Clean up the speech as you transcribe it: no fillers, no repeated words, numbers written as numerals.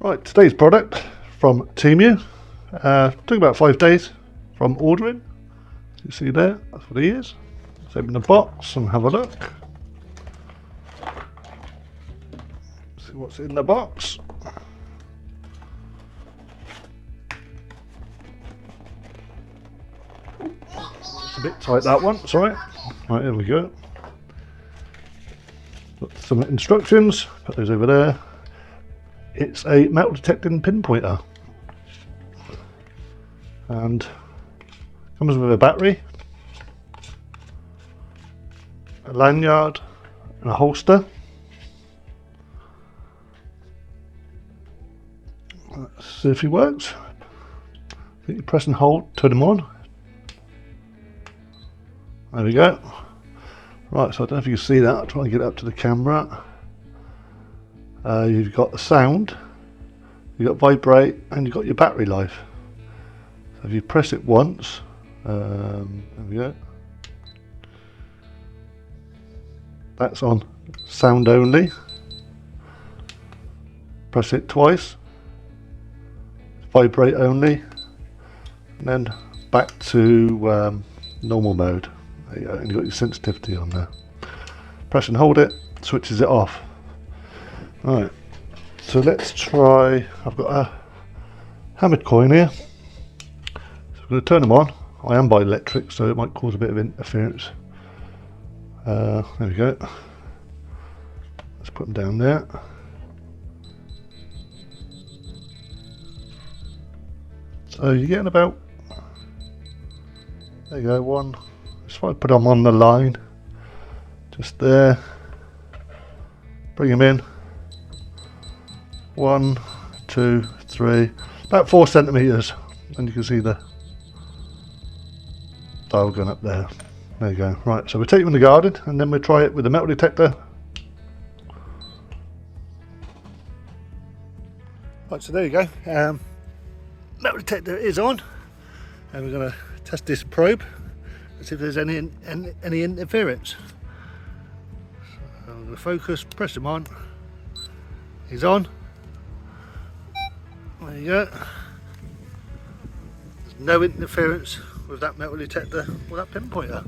Right, today's product from Temu. Took about 5 days from ordering. You see there, that's what he is. Let's open the box and have a look. See what's in the box. It's a bit tight, that one, sorry. Right, here we go. Got some instructions, put those over there. It's a metal detecting pinpointer and comes with a battery, a lanyard and a holster. Let's see if he works. I think you press and hold, turn him on. There we go. Right, so I don't know if you can see that. I'll try and get it up to the camera. You've got the sound, you've got vibrate, and you've got your battery life. So if you press it once, there we go. That's on sound only. Press it twice, vibrate only, and then back to normal mode. There you go, and you've got your sensitivity on there. Press and hold it, switches it off. Right, so let's try. I've got a hammered coin here, so I'm going to turn them on. I am by electric, so it might cause a bit of interference. There we go. Let's put them down there. So you're getting about, there you go, one. Just want to put them on the line, just there. Bring them in. 1, 2, 3, about 4 centimeters, and you can see the dial going up there. There you go. Right, so we'll take them in the garden and then we'll try it with the metal detector. Right, so there you go. Metal detector is on, and we're going to test this probe and see if there's any interference. So I'm going to focus, press him on. He's on. There you go. There's no interference with that metal detector or that pinpointer.